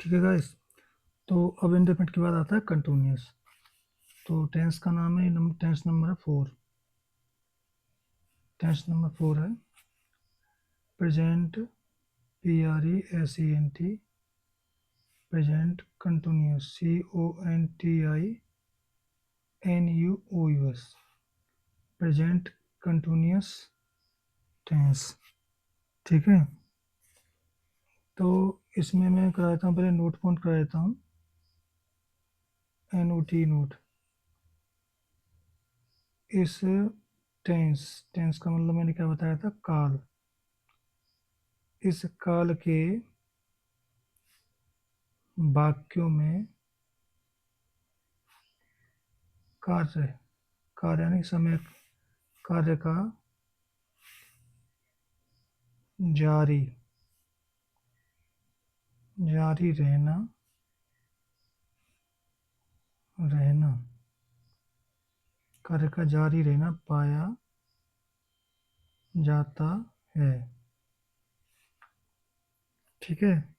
ठीक है गाइस। तो अब इंडेफिनिट के बाद आता है कंटिन्यूस। तो टेंस का नाम है, टेंस नंबर है 4। टेंस नंबर 4 है present, PRESENT, present continuous, CONTINUOUS, present continuous tense. ठीक है। तो इसमें मैं करा देता हूँ, पहले नोट पॉइंट करा देता हूँ। NOT note. इस टेंस, टेंस का मतलब मैंने क्या बताया था, काल। इस काल के वाक्यों में कार्य, कार्य यानी समय, कार्य का जारी, जारी रहना, रहना, कार्य का जारी रहना पाया जाता है। ठीक है।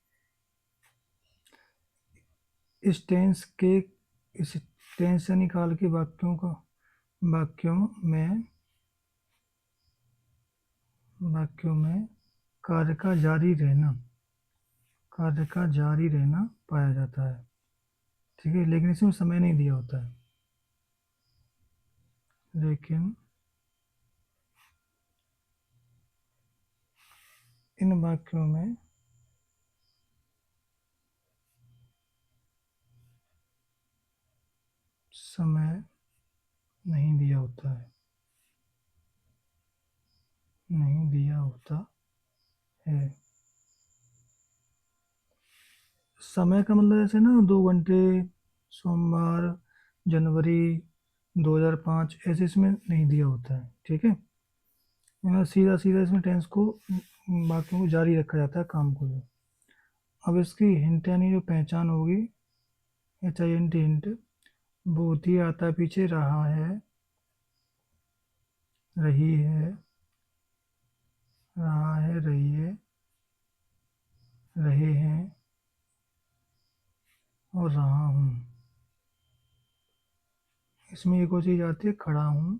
इस टेंस के, इस टेंस से निकाल के वाक्यों का, वाक्यों में, वाक्यों में कार्य का जारी रहना, कार्य का जारी रहना पाया जाता है। ठीक है, लेकिन इसमें समय नहीं दिया होता है। लेकिन इन वाक्यों में समय नहीं दिया होता है, नहीं दिया होता है। समय का मतलब ऐसे ना 2 घंटे, सोमवार, जनवरी 2005, ऐसे इसमें नहीं दिया होता है। ठीक है। यहाँ सीधा सीधा इसमें टेंस को, वाक्यों को जारी रखा जाता है, काम को जो। अब इसकी हिंट यानी जो पहचान होगी, HINT हिंट, वो होती है आता पीछे रहा है, रही है, रहा है, रही है, रहे हैं और रहा हूँ। इसमें एक और चीज़ आती है खड़ा हूँ,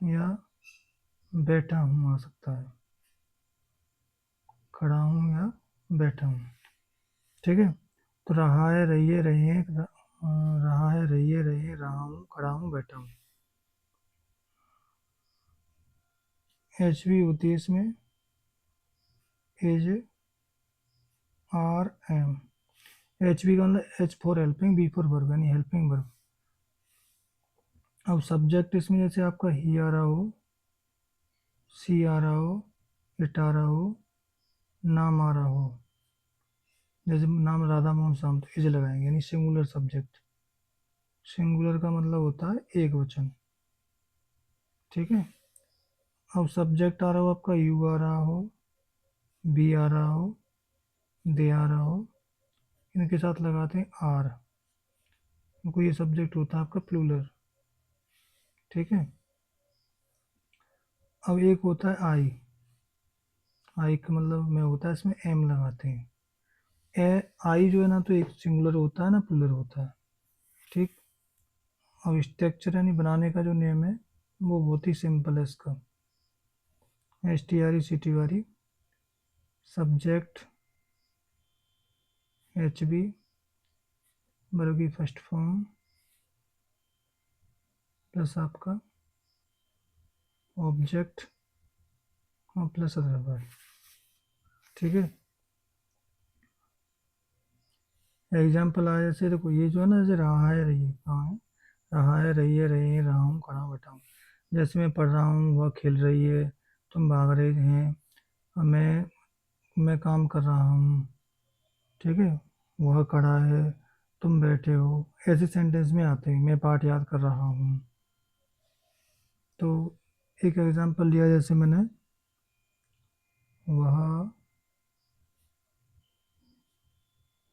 या बैठा हूँ आ सकता है, खड़ा हूँ या बैठा हूँ। ठीक है। तो रहा है, रही है, रहे हैं, रहा है, रही है, रहे, रहा हूँ, खड़ा हूँ, बैठा हूँ। HV होती है इसमें, इज, RM। HV का मतलब H for helping, B for verb, यानी हेल्पिंग वर्ब। अब सब्जेक्ट इसमें जैसे आपका ही आ रहा हो, सी आ रहा हो, इट आ रहा हो, नाम आ रहा हो, जैसे नाम राधा मोहन शाम, तो इज लगाएंगे, यानी सिंगुलर सब्जेक्ट। सिंगुलर का मतलब होता है एक वचन। ठीक है। अब सब्जेक्ट आ रहा हो आपका, यू आ रहा हो, बी आ रहा हो, दे आ रहा हो, इनके साथ लगाते हैं आर, इनको ये सब्जेक्ट होता है आपका प्लूरल। ठीक है। अब एक होता है आई, आई का मतलब में होता है, इसमें एम लगाते हैं। ए आई जो है ना, तो एक सिंगुलर होता है ना, प्लूरल होता है। ठीक। अब स्ट्रक्चर यानी बनाने का जो नेम है, वो बहुत ही सिंपल है इसका। STRECT, सब्जेक्ट HB, वर्ब की फर्स्ट फॉर्म, प्लस आपका ऑब्जेक्ट और प्लस अदर वर्ड। ठीक है। एग्जाम्पल आया जैसे, देखो ये जो है ना, जैसे रहा है, रही है, कहाँ है, रहा है, रही है, रही है, रहा हूँ, खड़ा बैठा हूँ। जैसे मैं पढ़ रहा हूँ, वह खेल रही है, तुम भाग रहे हैं, और मैं काम कर रहा हूँ। ठीक है। वह खड़ा है, तुम बैठे हो, ऐसे सेंटेंस में आते हैं, मैं पाठ याद कर रहा हूँ। तो एक एग्जाम्पल लिया जैसे मैंने, वह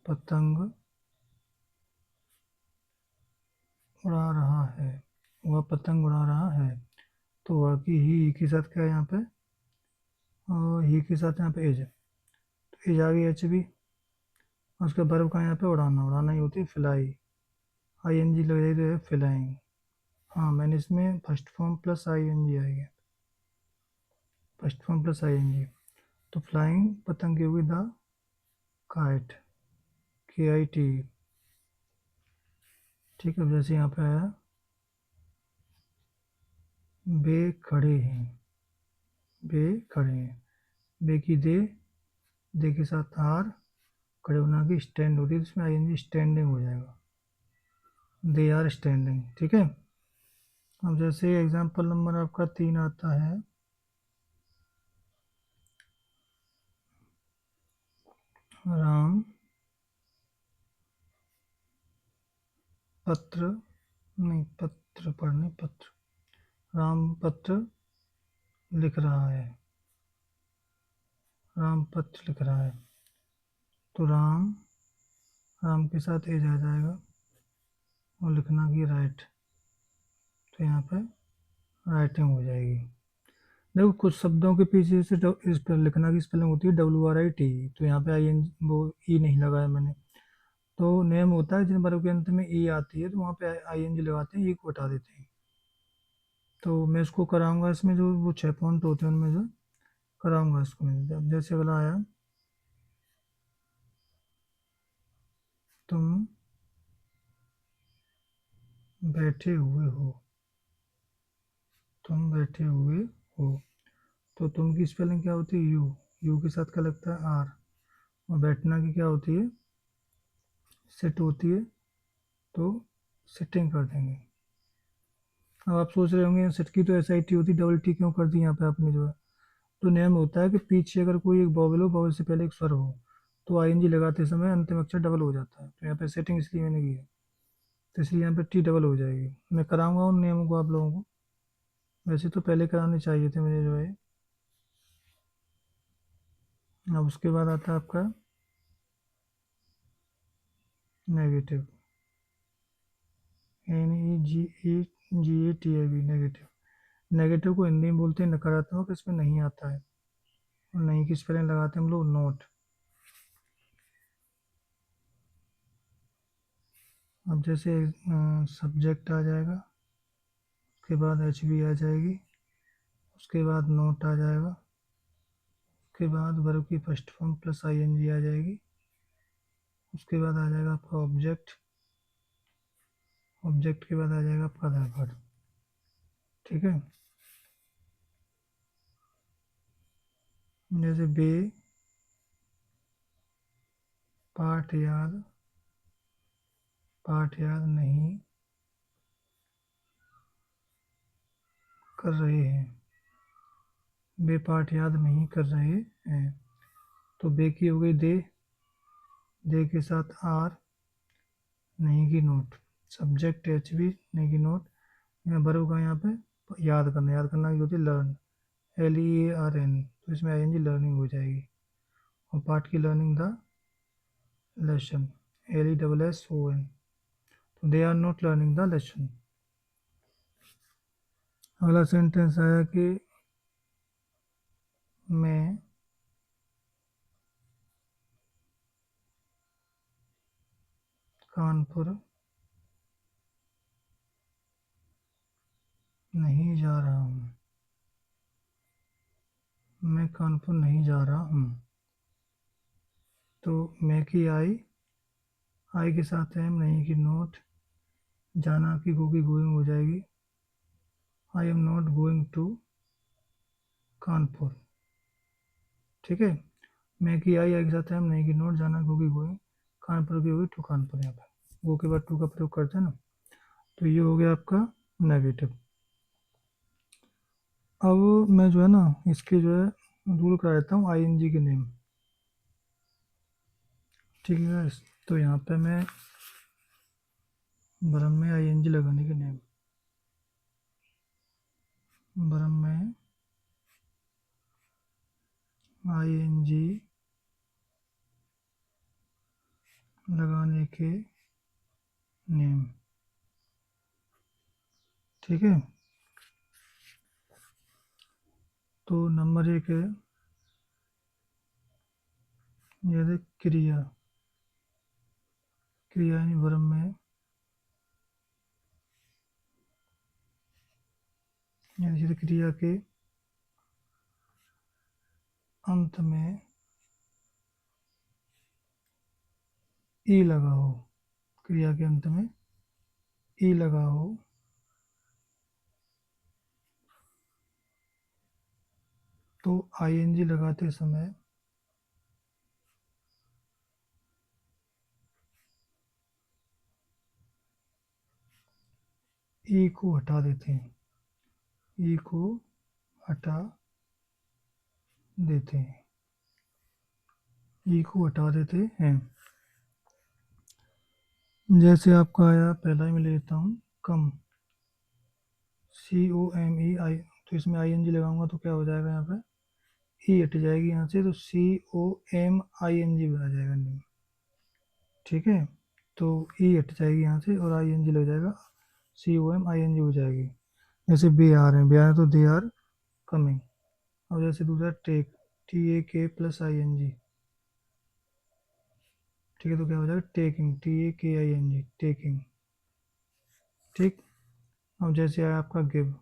पतंग उड़ा रहा है, वह पतंग उड़ा रहा है। तो वह की ही के साथ क्या है यहाँ पे, और ही के साथ यहाँ पे एज है। इज आ गई एच बी, उसका वर्ब का यहाँ पे उड़ाना, उड़ाना ही होती है फ्लाई, आई एन जी लग जाएगी तो है फ्लाइंग। हाँ मैंने इसमें first form plus I N G आएगी, first form plus I N G, तो फ्लाइंग पतंग की होगी द काइट, के आई टी। ठीक है, अब जैसे यहाँ पे आया बे खड़े हैं, बे खड़े हैं, बे की दे के साथ आर, खड़े होना की स्टैंड होती है, इसमें आई एन जी स्टैंडिंग हो जाएगा, दे आर स्टैंडिंग। ठीक है, अब जैसे एग्जाम्पल नंबर आपका 3 आता है, राम पत्र, नहीं पत्र पढ़ने, पत्र, राम पत्र लिख रहा है, राम पत्र लिख रहा है, तो राम, राम के साथ एज आ जाएगा और लिखना की राइट, तो यहाँ पे राइटिंग हो जाएगी। देखो कुछ शब्दों के पीछे से इस पर लिखना की स्पेलिंग होती है डब्ल्यू आर आई टी, तो यहाँ पे आई एन वो ई नहीं लगाया मैंने। तो नेम होता है जिन वर्ब के अंत में ई आती है तो वहाँ पे आई एन जी लगाते हैं, ई को हटा देते हैं। तो मैं इसको कराऊंगा, इसमें जो वो 6 पॉइंट होते हैं उनमें जो कराऊंगा इसको मैं। अब जैसे अगला आया, तुम बैठे हुए हो, तुम बैठे हुए हो, तो तुम की स्पेलिंग क्या होती है यू, यू के साथ क्या लगता है आर, और बैठना की क्या होती है सिट होती है, तो सिटिंग कर देंगे। अब आप सोच रहे होंगे सिट की तो एस आई टी होती, डबल टी क्यों कर दी यहाँ पे आपने जो है। तो नियम होता है कि पीछे अगर कोई एक वॉवल हो, वॉवल से पहले एक स्वर हो, तो आई एन जी लगाते समय अंतिम अक्षर डबल हो जाता है, तो यहाँ पे सेटिंग इसलिए मैंने की है, तो इसलिए यहाँ पे टी डबल हो जाएगी। मैं कराऊंगा उन नियमों को आप लोगों को, वैसे तो पहले कराने चाहिए थे मुझे जो है। अब उसके बाद आता है आपका negative, N E G E G A T I V, negative. Negative को हिंदी में बोलते हैं नकारात्मक, इसमें नहीं आता है, और नहीं की स्पेलिंग लगाते हैं हम लोग नोट। अब जैसे सब्जेक्ट आ जाएगा, उसके बाद एच बी आ जाएगी, उसके बाद नोट आ जाएगा, उसके बाद वर्ब की first form plus I N G आ जाएगी, उसके बाद आ जाएगा आपका ऑब्जेक्ट, ऑब्जेक्ट के बाद आ जाएगा आपका वर्ब। ठीक है, जैसे बे पाठ याद, पाठ याद नहीं कर रहे हैं, बे पाठ याद नहीं कर रहे हैं, तो बे की हो गई दे के साथ आर, नहीं की नोट, सब्जेक्ट एच बी, नहीं की नोट, यहाँ वर्ब का यहाँ पे याद करना, याद करना की होती है learn, L E A R N, तो इसमें आई एन जी लर्निंग हो जाएगी, और पार्ट की learning the lesson, L E double S O N, तो they are not learning the lesson. अगला सेंटेंस आया कि मैं कानपुर नहीं जा रहा हूँ, मैं कानपुर नहीं जा रहा हूँ, तो मैं की आई के साथ एम, नहीं की नोट, जाना की गो की गोइंग हो जाएगी, I am not going to Kanpur. ठीक है, मैं की आई के साथ एम, नहीं की नोट, जाना गो की गोइंग, कानपुर की होगी टू कानपुर, यहाँ पे गो के बाद टू का प्रयोग करते हैं ना, तो ये हो गया आपका नेगेटिव। अब मैं जो है ना इसके जो है रूल करा देता हूँ आई एन जी के नेम। ठीक है, तो यहाँ पे मैं ब्रह्म में आई एन जी लगाने के नेम, ब्रह्म में आई एन जी लगाने के नेम। ठीक है, तो नंबर 1 है यदि क्रिया, क्रिया यानी वर्ब में, यदि क्रिया के अंत में ई लगा हो, क्रिया के अंत में ई लगा हो, तो आईएनजी लगाते समय ई को हटा देते हैं, ई को हटा देते हैं, ई को हटा देते हैं। जैसे आपका आया, पहला ही मैं लेता हूँ, कम, COME, तो इसमें ING लगाऊंगा तो क्या हो जाएगा, यहाँ पे ई हट जाएगी यहाँ से, तो COMING आ जाएगा नेम। ठीक है, तो ई हट जाएगी यहाँ से और ING लग जाएगा, COMING हो जाएगी। जैसे बिहार है, बिहार है तो दे आर कमिंग। और जैसे दूसरा टेक, TAK+ING, ठीक है, तो क्या हो जाएगा, टेकिंग, TAKING, टेकिंग। ठीक। अब जैसे आया आपका गिव,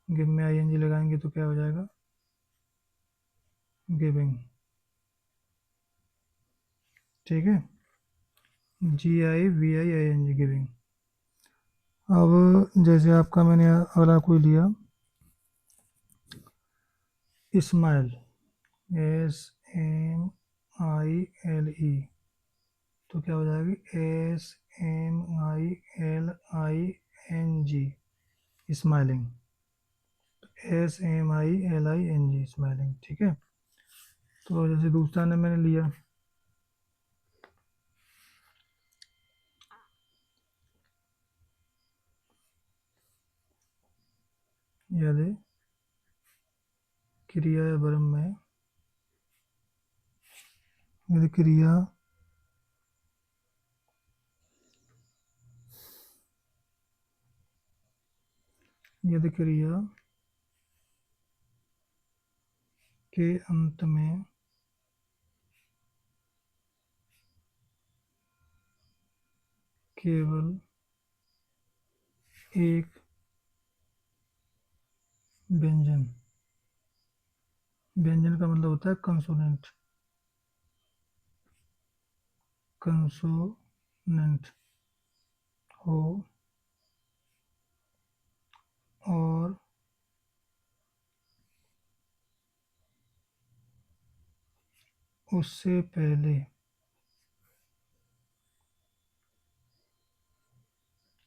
गिव में ING लगाएंगे तो क्या हो जाएगा, गिविंग। ठीक है, GIVING, गिविंग। अब जैसे आपका मैंने अगला कोई लिया, इस्माइल, SMILE, तो क्या हो जाएगी, SMILING, स्माइलिंग, SMILING, स्माइलिंग। ठीक है, तो जैसे दूसरा ने मैंने लिया, यदि क्रिया या वर्ब में, यदि क्रिया यदि क्रिया के अंत में केवल एक व्यंजन, व्यंजन का मतलब होता है कंसोनेंट, कंसोनेंट हो और उससे पहले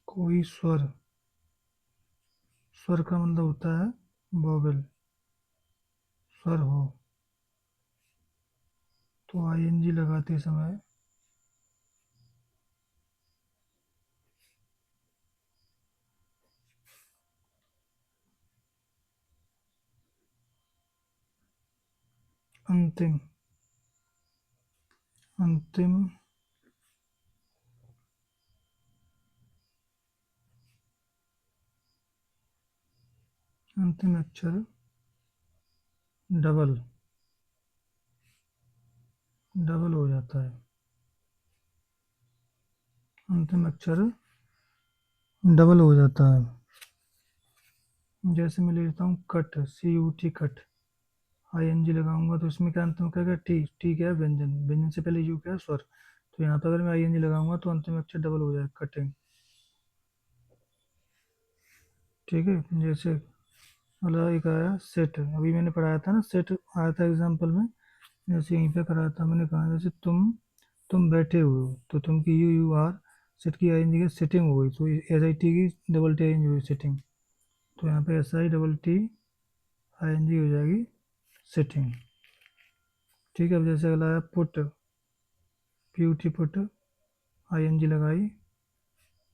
कोई स्वर, स्वर का मतलब होता है वोवेल, स्वर हो, तो ING लगाते समय अंतिम, अंतिम, अंतिम अक्षर डबल, डबल हो जाता है, अंतिम अक्षर डबल हो जाता है। जैसे मैं लेता हूँ कट, CUT, कट, ING लगाऊंगा तो इसमें क्या अंतिम क्या, टी, टी क्या है, व्यंजन, व्यंजन से पहले यू क्या है, स्वर, तो यहाँ पे अगर मैं ING लगाऊंगा तो अंतिम अक्षर डबल हो जाएगा, कटिंग। ठीक है, जैसे अगला एक आया सेट, अभी मैंने पढ़ाया था ना, सेट आया था एग्जाम्पल में, जैसे यहीं पे कराया था मैंने, कहा जैसे तुम बैठे हुए हो, तो तुम की यू आर, सेट की ING की सिटिंग हो गई, तो SIT की डबल टी ING हुई, सिटिंग, तो यहाँ पे SITTING हो जाएगी, सिटिंग। ठीक है, अब जैसे अगला है पुट, PUT, पुट, ING लगाई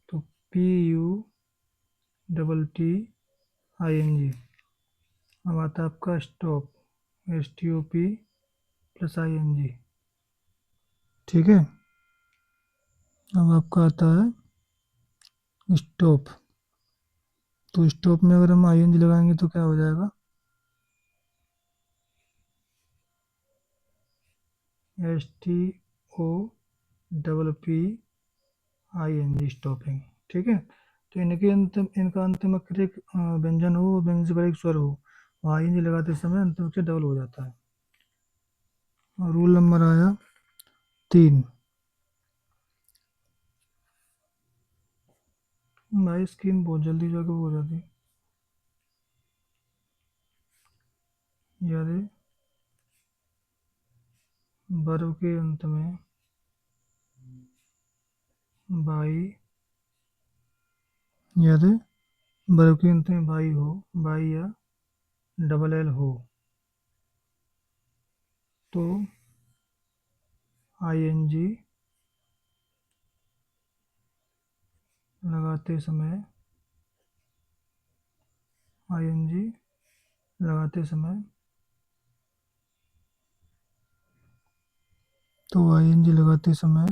तो PUTTING। अब आता है आपका स्टॉप, STOP+ING। ठीक है, अब आपका आता है स्टॉप, तो स्टॉप में अगर हम ING लगाएंगे तो क्या हो जाएगा, STOPPING स्टॉपिंग। ठीक है, तो इनका अंतिम अक्षर एक व्यंजन हो, व्यंजन से पहले एक स्वर हो, आई एन जी लगाते समय अंतिम अक्षर डबल हो जाता है। और रूल नंबर आया 3। भाई स्क्रीन बहुत जल्दी जो है वो हो जाती है। यदि वर्ब के अंत में बाई, यदि वर्ब के अंत में बाई हो, बाई या डबल एल हो, तो आई एन जी लगाते समय, आई एन जी लगाते समय, तो आई एन जी लगाते समय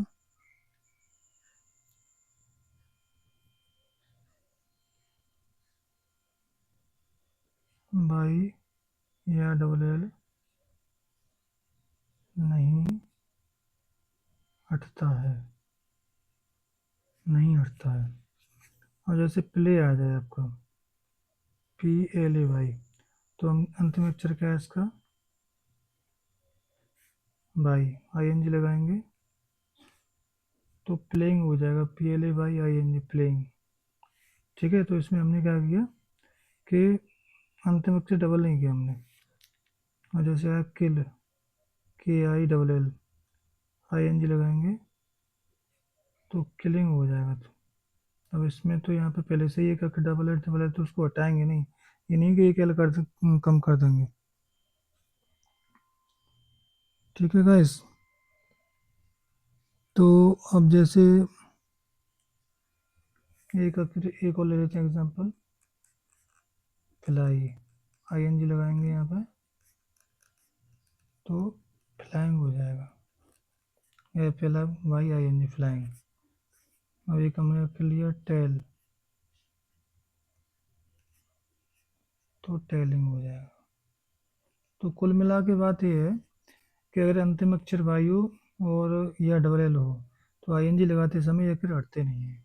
बाई या डबल एल नहीं हटता है, नहीं हटता है। और जैसे प्ले आ जाए आपका PLAY, तो हम अंतिम अक्षर क्या है इसका, बाई, आई एन जी लगाएंगे तो प्लेइंग हो जाएगा, PLAYING प्लेइंग। ठीक है, तो इसमें हमने क्या किया कि अंतिम अक्षर डबल नहीं किया हमने। और जैसे है किल, KILL, आई एन जी लगाएंगे तो किलिंग हो जाएगा। तो अब इसमें तो यहाँ पे पहले से ही एक अक्षर डबल है तो उसको हटाएंगे नहीं, ये नहीं कि एक एल कम कर देंगे। ठीक है गाइस, तो अब जैसे एक अक्षर एक और ले लेते हैं example, fly, I N G लगाएंगे यहाँ पे तो फ्लाइंग हो जाएगा, FLYING फ्लाइंग। अब एक हमने कर लिया टेल, तो टेलिंग हो जाएगा। तो कुल मिला के बात ये है कि अगर अंतिम अक्षर वायु और या डबल एल हो तो आई एन जी लगाते समय ये फिर हटते नहीं है।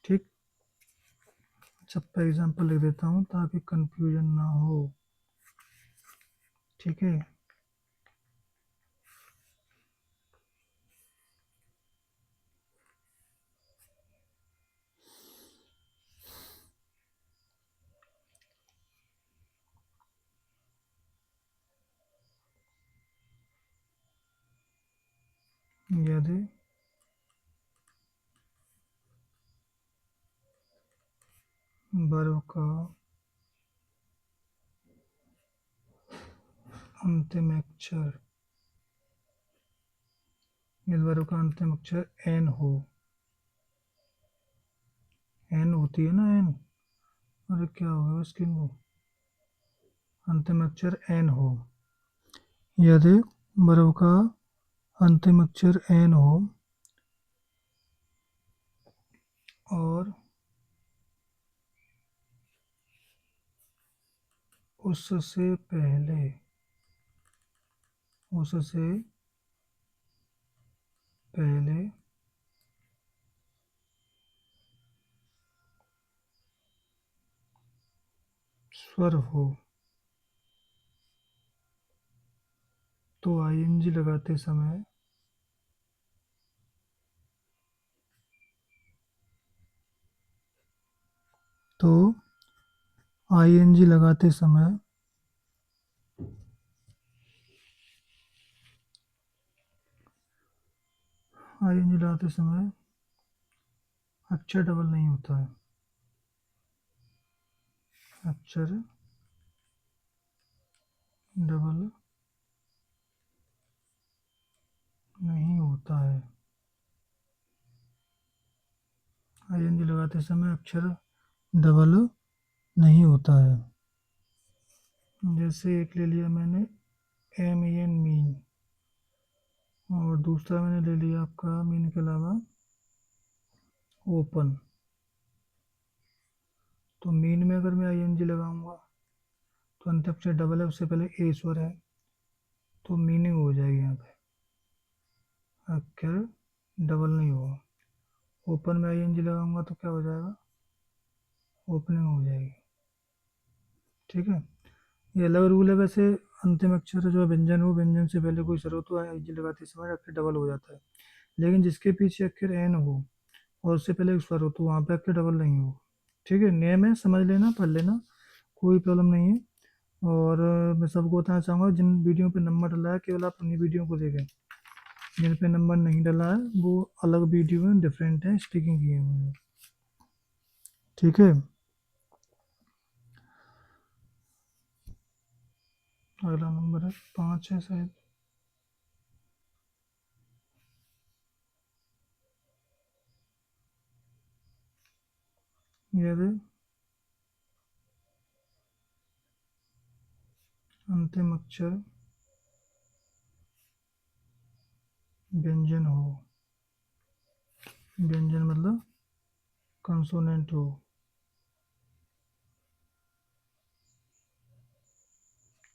ठीक, सब पे एग्जाम्पल लिख देता हूँ ताकि कंफ्यूजन ना हो। ठीक है, यदि वर्ब का अंतिम अक्षर, इस वर्ब का अंतिम अक्षर एन हो, एन होती है ना एन, अरे क्या होगा स्क्रीन को, अंतिम अक्षर एन हो, यदि वर्ब का अंतिम अक्षर एन हो और उससे पहले, उससे पहले स्वर हो तो आई एन जी लगाते समय, तो आई एन जी लगाते समय आई एन जी लगाते समय अक्षर डबल नहीं होता है, अक्षर डबल नहीं होता है। आई एन जी लगाते समय अक्षर डबल नहीं होता है। जैसे एक ले लिया मैंने MEN मीन, और दूसरा मैंने ले लिया आपका मीन के अलावा ओपन। तो मीन में अगर मैं आई एन जी लगाऊंगा तो अंत अक्षर डबल है, उससे पहले ए स्वर है, तो मीनिंग हो जाएगी यहाँ पे। अक्षर डबल नहीं होगा। ओपन में आई एन जी लगाऊंगा तो क्या हो जाएगा, ओपनिंग हो जाएगी। ठीक है, ये अलग रूल है वैसे। अंतिम अक्षर जो है व्यंजन हो, व्यंजन से पहले कोई स्वर हो तो आई एन जी लगाते समय अक्षर डबल हो जाता है। लेकिन जिसके पीछे अक्षर एन हो और उससे पहले एक स्वर हो तो वहाँ पे अक्षर डबल नहीं हो। ठीक है, नियम है, समझ लेना, पढ़ लेना, कोई प्रॉब्लम नहीं है। और मैं सबको बताना चाहूँगा, जिन वीडियो पे नंबर डला है केवल आप उन्हीं वीडियो को देखें। जिन पे नंबर नहीं डला है वो अलग वीडियो में डिफरेंट है, स्टिकिंग किए हुए हैं। ठीक है, अगला नंबर है 5 है शायद। यदि अंतिम अक्षर व्यंजन हो, व्यंजन मतलब कंसोनेंट हो,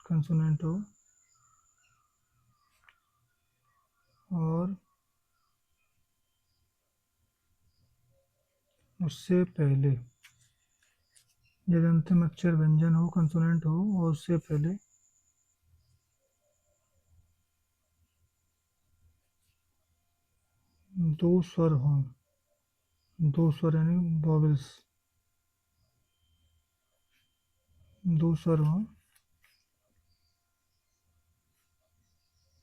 कंसोनेंट हो और उससे पहले, यदि अंतिम अक्षर व्यंजन हो, कंसोनेंट हो और उससे पहले दो स्वर हों, दो स्वर यानी वॉवेल्स, दो स्वर हों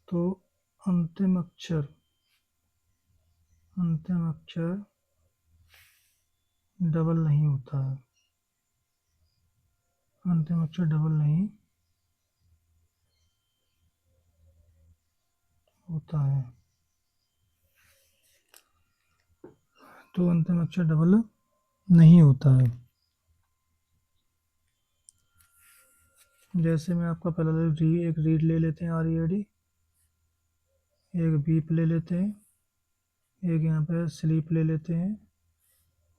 तो अंतिम अक्षर, अंतिम अक्षर डबल नहीं होता है, अंतिम अक्षर डबल नहीं होता है। तो अंतिम अक्षर डबल नहीं होता है। जैसे मैं आपका पहला एक रीड ले लेते हैं, आर ई डी, एक बीप ले लेते हैं, एक यहाँ पे स्लीप ले लेते हैं,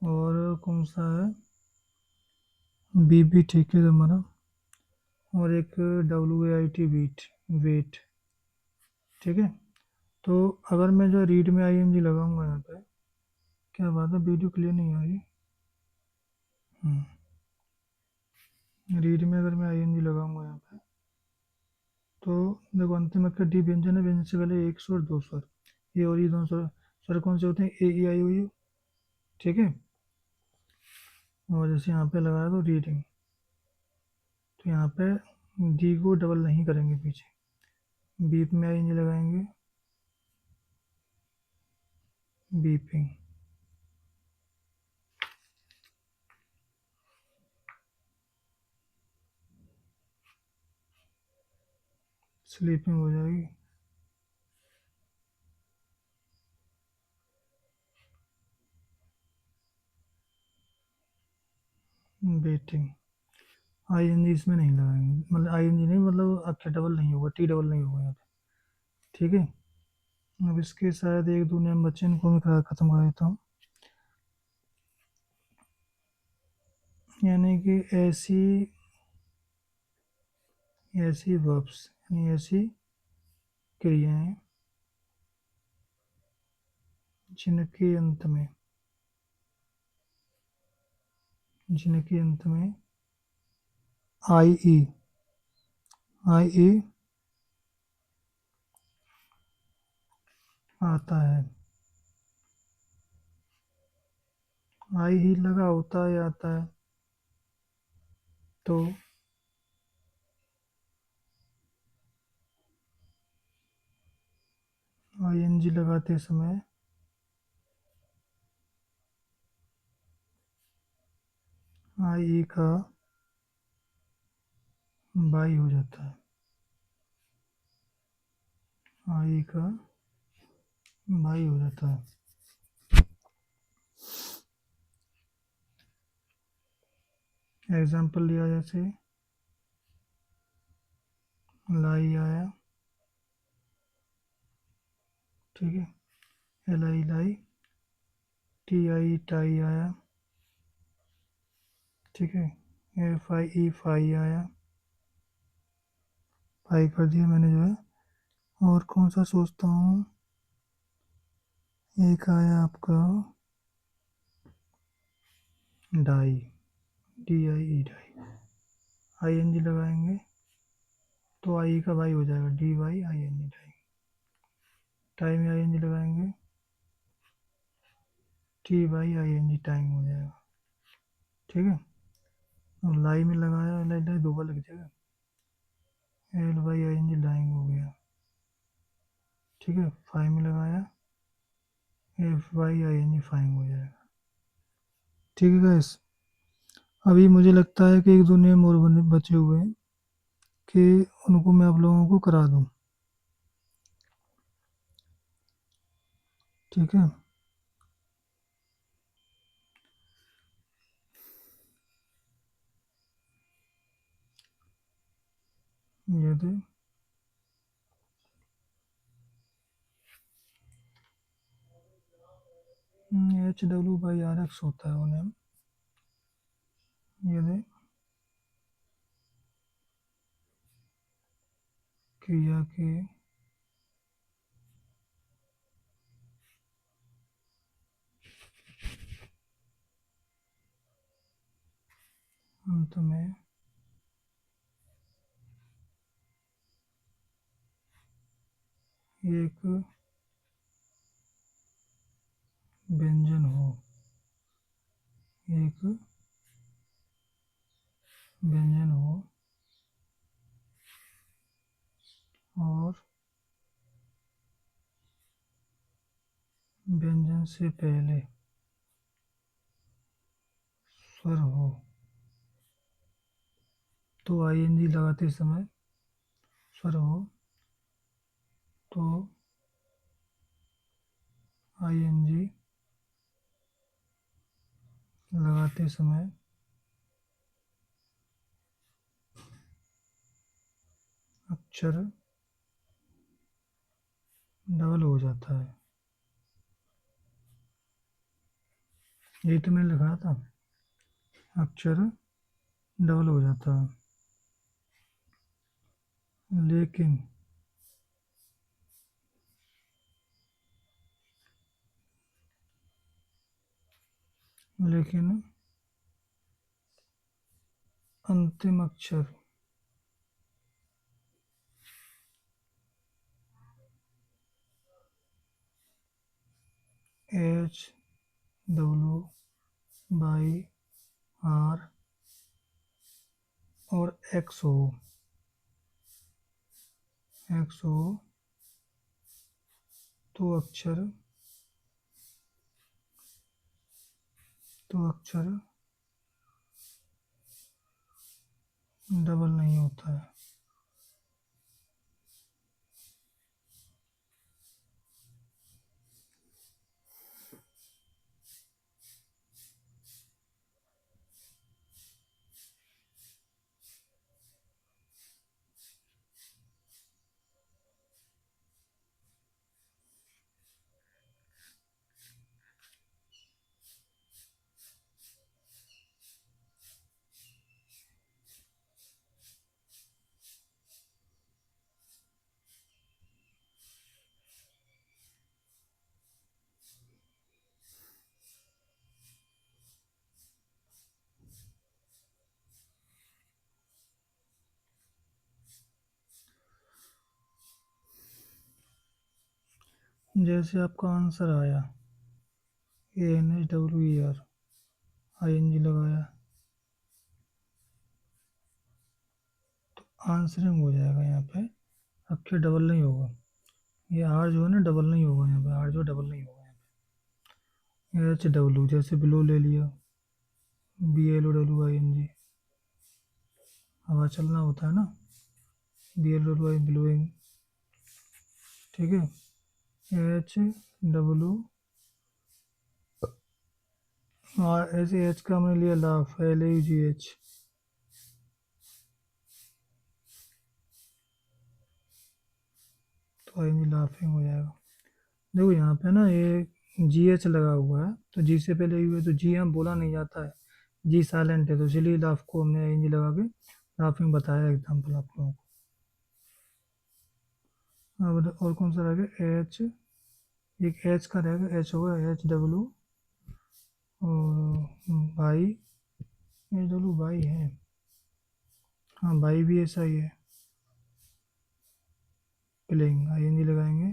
और कौन सा है, बीप भी ठीक है हमारा, और एक W A I T beat, wait. ठीक है, तो अगर मैं जो रीड में आई एन जी लगाऊंगा यहाँ पे, क्या बात है, वीडियो क्लियर नहीं आ रही। रीड में अगर मैं आई एन जी लगाऊंगा यहाँ पे, तो देखो अंतिम अक्षर डी व्यंजन है, व्यंजन से पहले एक स्वर दो स्वर, ये और ये दोनों स्वर, स्वर कौन से होते हैं, ए ई आई ओ यू। ठीक है, और जैसे यहाँ पे लगाया तो रीडिंग, तो यहाँ पे डी को डबल नहीं करेंगे पीछे, बीप में आई एन जी लगाएंगे, बीपिंग, स्लीपिंग हो जाएगी, बेटिंग। आई एन जी इसमें नहीं लगाएंगे, मतलब आई एन जी नहीं, मतलब अक्षर डबल नहीं होगा, टी डबल नहीं होगा यहाँ पे। ठीक है, अब इसके शायद एक दो नियम बच्चे, इनको मैं ख़त्म कर देता हूँ। यानी कि ऐसी, ऐसी वर्ब्स यानी ऐसी क्रियाएं जिनके अंत में, जिनके अंत में आई ई, आई ई आता है, आई ही लगा होता है, आता है, तो आई एन जी लगाते समय आई ई का बाई हो जाता है, आई ई का बाई हो जाता है। एग्जाम्पल लिया जैसे लाई आया, ठीक है, L I lie, T I tie आया, ठीक है, एफ आई ई फाई आया, फाई कर दिया मैंने जो है। और कौन सा सोचता हूँ, एक आया आपका डाई, DIE डाई, ING लगाएंगे तो आई का वाई हो जाएगा, DYING डाई। टाइम में ING लगाएंगे, TYING टाइम हो जाएगा। ठीक है। और लाई में लगाया, लाई लाई दो बार लग जाएगा, LYING लाइंग हो गया। ठीक है। फाइव में लगाया, FYING फाइंग हो जाएगा। ठीक है गाइस, अभी मुझे लगता है कि एक दो नेम और बचे हुए हैं कि उनको मैं आप लोगों को करा दूं। ठीक है। ये थे HW/RX होता है वो नेम। ये थे क्रिया के अंत में एक व्यंजन हो, एक व्यंजन हो और व्यंजन से पहले स्वर हो तो ING लगाते समय स्वर हो तो ING लगाते समय अक्षर डबल हो जाता है। यही तो मैंने लिखा था, अक्षर डबल हो जाता है। लेकिन लेकिन अंतिम अक्षर HW/R और X हो तो अक्षर डबल नहीं होता है। जैसे आपका आंसर आया ANHWER, ING लगाया तो आंसरिंग हो जाएगा। यहाँ पे अक्षर डबल नहीं होगा, ये आर जो है ना डबल नहीं होगा, यहाँ पे आर जो डबल नहीं होगा। यहाँ पे HW जैसे बिलो ले लिया, BLOWING, हवा चलना होता है ना, BLOWI ब्लोइंग। ठीक है। HW ऐसे एच का हमने लिया लाफ, LAUGH, तो ING लाफिंग हो जाएगा। देखो यहाँ पे ना ये GH लगा हुआ है, तो जी से पहले यू है तो जी हम बोला नहीं जाता है, जी साइलेंट है, तो इसलिए लाफ को हमने ING लगा के लाफिंग बताया एग्जाम्पल आप लोगों को। अब और कौन सा रह गया, एक एच का रहेगा, एच होगा HW, और बाई, HW बाई है, हाँ बाई भी ऐसा ही है। प्लेइंग ING लगाएंगे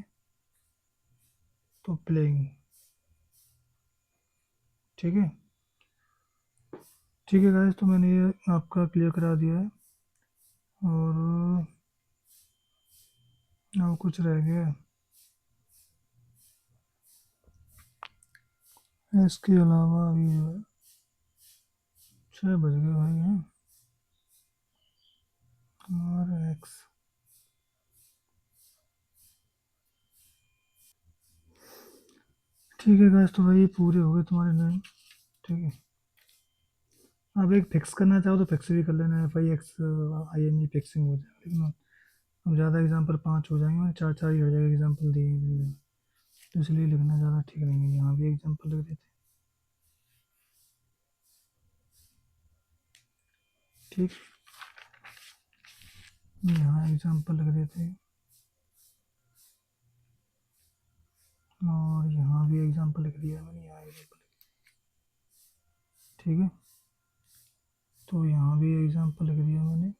तो प्लेइंग। ठीक है, ठीक है गाइस, तो मैंने ये आपका क्लियर करा दिया है। और अब कुछ रह गया है? इसके अलावा अभी जो है 6 बज गए भाई हैं। और एक्स, ठीक है गाइस, तो भाई ये पूरे हो गए तुम्हारे नेम। ठीक है, अब एक फिक्स करना चाहो तो फिक्स भी कर लेना, FIX फिक्सिंग हो जाएगा, लेकिन अब ज़्यादा एग्जाम्पल 5 हो जाएंगे, मैंने 4 4 ही हर जगह एग्जाम्पल दिए, तो इसलिए लिखना ज़्यादा ठीक नहीं है। यहाँ भी एग्जाम्पल लिख देते। ठीक, यहाँ एग्जाम्पल लिख देते हैं, और यहाँ भी एग्जाम्पल लिख दिया मैंने, यहाँ एग्जाम्पल। ठीक है, तो यहाँ भी एग्जाम्पल लिख दिया मैंने,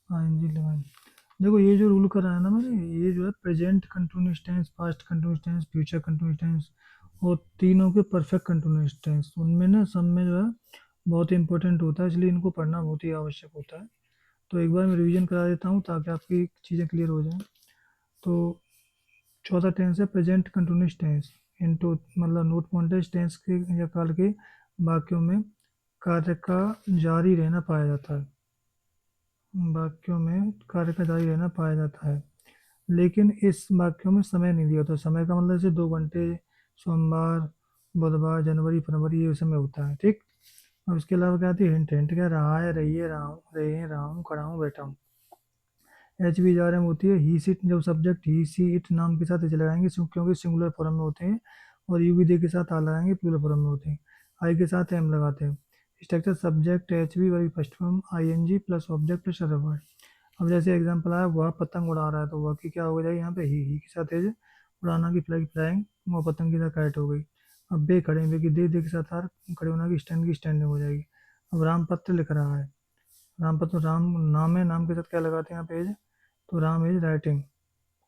ING लगाएंगे। देखो ये जो रूल करा है ना मैंने, ये जो है present continuous tense, past continuous tense, future continuous tense, और तीनों के परफेक्ट कंटिन्यूअस टेंस, उनमें ना सब में जो है बहुत इंपॉर्टेंट होता है, इसलिए इनको पढ़ना बहुत ही आवश्यक होता है। तो एक बार मैं रिवीजन करा देता हूँ ताकि आपकी चीज़ें क्लियर हो जाएं। तो चौथा टेंस है प्रेजेंट कंटिन्यूअस टेंस, इनटू मतलब नोट पॉइंटेज टेंस के या काल के वाक्यों में कार्य का जारी रहना पाया जाता है, वाक्यों में कार्य का जारी रहना पाया जाता है, लेकिन इस वाक्यों में समय नहीं दिया होता। समय का मतलब जैसे 2 घंटे, सोमवार, बुधवार, जनवरी, फरवरी, ये समय होता है। ठीक, और इसके अलावा क्या आती है, हिंट। हिंट क्या, रहा है, रही है, रहा हूँ, रहे हैं, रहा हूँ, खड़ा हूँ, बैठा हूँ। HBRM होती है ही सिट, जब सब्जेक्ट ही सी इट नाम के साथ एच लगाएंगे क्योंकि सिंगुलर फॉर्म में होते हैं, और यू भी दे के साथ आ लगाएंगे प्लूरल फॉर्म में होते हैं। आई के साथ एम लगाते हैं। Structure subject HB verb first form ING plus object plus other word. अब जैसे एग्जांपल आया, वह पतंग उड़ा रहा है, तो वह की क्या हो जाएगी यहाँ पे, ही के साथ एज, उड़ाना की फ्लैग फ्लाइंग, वो पतंग की तरह काइट हो गई। अब बे खड़े, बे की दे के साथ आर, खड़े होना की स्टैंडिंग हो जाएगी। अब राम पत्र लिख रहा है, राम पत्र, राम नाम है, नाम के साथ क्या लगाते हैं यहाँ पे एज, तो Ram is writing,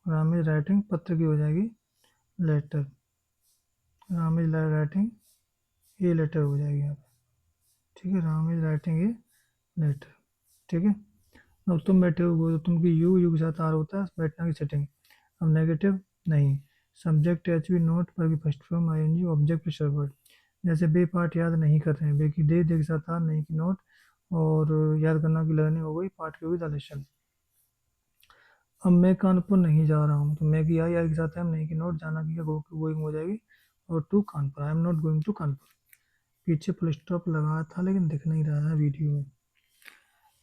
Ram is writing पत्र की हो जाएगी लेटर, राम इज राइटिंग ये लेटर हो जाएगी यहाँ पे। ठीक है, राम इज राइटिंग ये लेटर। ठीक है, अब तुम बैठे हो तो तुम की यू के साथ आर होता है, बैठना की सेटिंग। अब नेगेटिव नहीं, सब्जेक्ट HB नोट पर की first form ING object plus word. जैसे बे पार्ट याद नहीं कर रहे हैं, बे की दे के साथ आर, नहीं की नोट, और याद करना की लर्निंग हो गई, पार्ट की होगी द लेसन। अब मैं कानपुर नहीं जा रहा हूँ, तो मैं की आई के साथ है, नहीं की नोट, जाना की गोइंग हो जाएगी, और to Kanpur, I am not going to Kanpur. पीछे फुल स्टॉप लगा था लेकिन दिख नहीं रहा है वीडियो में।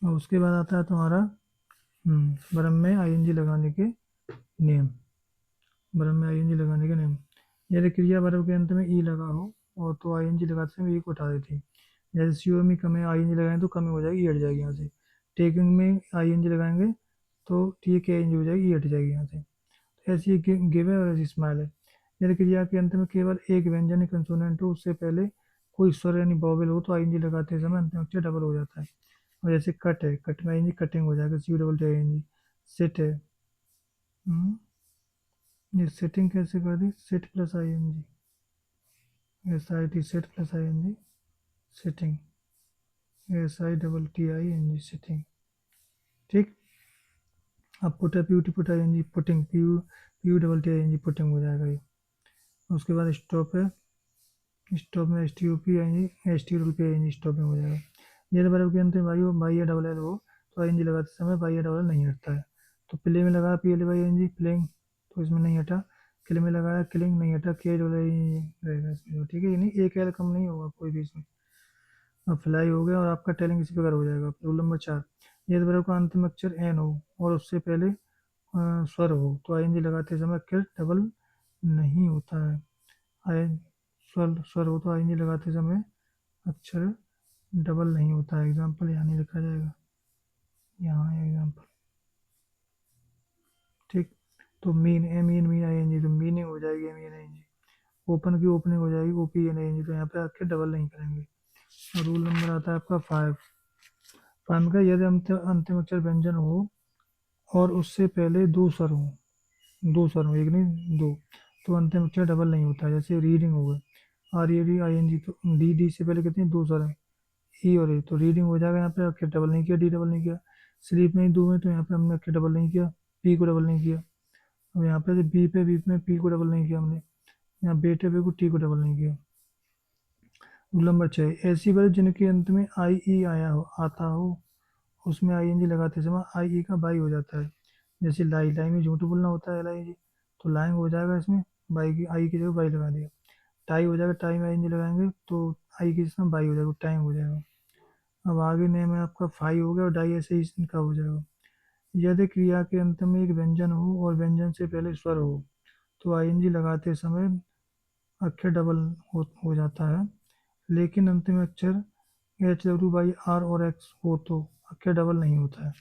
और उसके बाद आता है तुम्हारा वर्ब में ING लगाने के नियम, वर्ब में ING लगाने के नियम। यदि क्रिया वर्ब के अंत में ई लगा हो और तो ING लगाते समय ई को उठा देती है। जैसे सीओ में कमें ING लगाएंगे तो कमी हो जाएगी, ई हट जाएगी यहाँ से। टेकिंग में ING लगाएंगे तो TKING हो जाएगी, ई हट जाएगी यहाँ से। ऐसी गिव है और ऐसी स्माइल है। यदि क्रिया के अंत में केवल एक व्यंजन कंसोनेंट हो, उससे पहले कोई स्वर यानी बॉबल हो, तो ING लगाते समय अंतिम अक्षर डबल हो जाता है। और जैसे कट है, कट में ING कटिंग हो जाएगा, CUTING। सिट है, ये सेटिंग कैसे कर दी, set plus ING, SIT set plus ING setting, SITTING setting. ठीक, अब पुट है, PUT ING putting, PUTING putting हो जाएगा ये। उसके बाद स्टॉप है, स्टॉप में STOPING स्टॉपिंग हो जाएगा। यदि वर्ब के अंत में वाई या डबल एल हो, तो ING लगाते समय वाई या डबल एल नहीं हटता है। तो प्ले में लगाया PLYNG प्लेइंग, तो इसमें नहीं हटा। किल में लगाया किलिंग, नहीं हटा, के डबल रहेगा इसमें। ठीक है, यानी एक एल कम नहीं होगा कोई भी इसमें। अब फ्लाई हो गया और आपका टेलिंग इसी प्रकार हो जाएगा। रूल नंबर 4, यदि वर्ब का अंतिम अक्षर एन हो और उससे पहले स्वर हो, तो ING लगाते समय अक्षर डबल नहीं होता है। आई स्वर स्वर हो तो ING लगाते समय अक्षर डबल नहीं होता है। एग्जाम्पल यहाँ नहीं लिखा जाएगा, यहाँ है एग्जाम्पल। ठीक, तो mean, M E N me I N G, तो मीनिंग हो जाएगी M E N I N G. Open की ओपनिंग हो जाएगी O P N I N G, तो यहाँ पे आके डबल नहीं करेंगे। और रूल नंबर आता है आपका 5। 5 का, यदि अंतिम अंतिम अक्षर व्यंजन हो और उससे पहले दो स्वर हो, दो स्वर हो, एक नहीं दो, तो अंतिम अक्षर डबल नहीं होता है। जैसे रीडिंग हो गया, R E D I N G, तो डी डी से पहले कितने दो स्वर हैं, ई और ए, तो रीडिंग हो जाएगा। यहाँ पे अक्षर डबल नहीं किया, डी डबल नहीं किया। स्लीप में ही दो है, तो यहाँ पे हमने अक्षर डबल नहीं किया, पी को डबल नहीं किया। अब यहाँ पे बी में पी को डबल नहीं किया हमने। यहाँ बेटे पे को टी को डबल नहीं किया। रूल नंबर 6, ऐसी वर्ड जिनके अंत में आई ई आया हो, आता हो, उसमें आई एन जी लगाते समय आई ई का बाई हो जाता है। जैसे लाई, लाई में झूठ बोलना होता है एल आई जी, तो लाइंग हो जाएगा इसमें, बाई की आई की जगह बाई लगा दिया। टाई हो जाएगा, टाई में आई एन जी लगाएंगे तो आई की जगह बाई हो जाएगा, टाइम हो जाएगा। अब आगे नेम है आपका फाई हो गया, और डाई ऐसे ही इनका हो जाएगा। यदि क्रिया के अंत में एक व्यंजन हो और व्यंजन से पहले स्वर हो, तो आई एन जी लगाते समय अक्षर डबल हो जाता है। लेकिन अंतिम अक्षर एच डब्ल्यू बाई आर और एक्स हो तो अक्षर डबल नहीं होता है।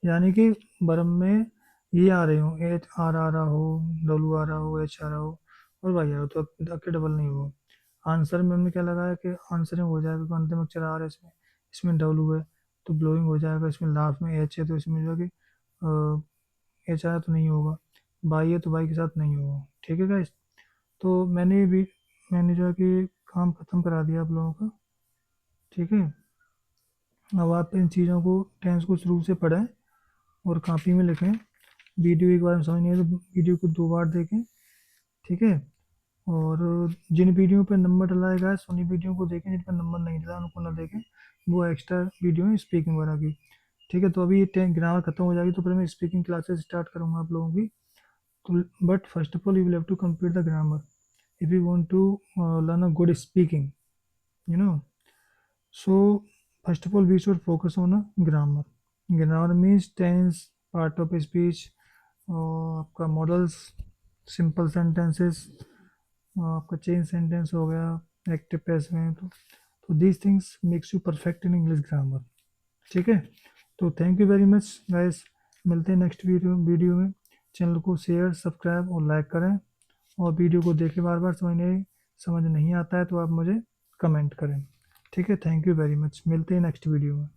यानी कि वर्ब में ये आ रहे हो, एच आर आ रहा हो, डब्ल्यू आ रहा हो, एच आ रहा हो और वाई आ रहा हो, तो अक्षर डबल नहीं होगा। आंसर में हमने क्या लगाया कि आंसरिंग हो जाएगा, तो अंतिम अक्षर आर है इसमें, इसमें डब्ल्यू है तो ब्लोइंग हो जाएगा। इसमें लास्ट में एच है तो इसमें जो है कि एच आया तो नहीं होगा, बाई है तो बाई के साथ नहीं होगा। ठीक है गाइस, तो मैंने जो है कि काम ख़त्म करा दिया आप लोगों का। ठीक है, अब आप इन चीज़ों को, टेंस को शुरू से पढ़ें और कापी में लिखें। वीडियो एक बार में समझ नहीं है तो वीडियो को 2 बार देखें। ठीक है, और जिन वीडियो पे नंबर डला है गाइस, उन्हीं वीडियो को देखें, जिन पर नंबर नहीं डला उनको ना देखें, वो एक्स्ट्रा वीडियो है स्पीकिंग वगैरह की। ठीक है, तो अभी 10 ग्रामर खत्म हो जाएगी तो फिर मैं स्पीकिंग क्लासेस स्टार्ट करूँगा आप लोगों की। तो but first of all you will have to complete the grammar if you want to learn a good speaking, you know. So first of all we should focus on a grammar. Grammar means tense, part of speech, आपका models, simple sentences, आपका chain sentence हो गया, active passive में, तो these things makes you perfect in English grammar. ठीक है, तो thank you very much guys, मिलते हैं नेक्स्ट वीडियो में। चैनल को शेयर, सब्सक्राइब और लाइक करें, और वीडियो को देखें बार बार, समझ नहीं आता है तो आप मुझे कमेंट करें। ठीक है, थैंक यू वेरी मच, मिलते हैं नेक्स्ट वीडियो में।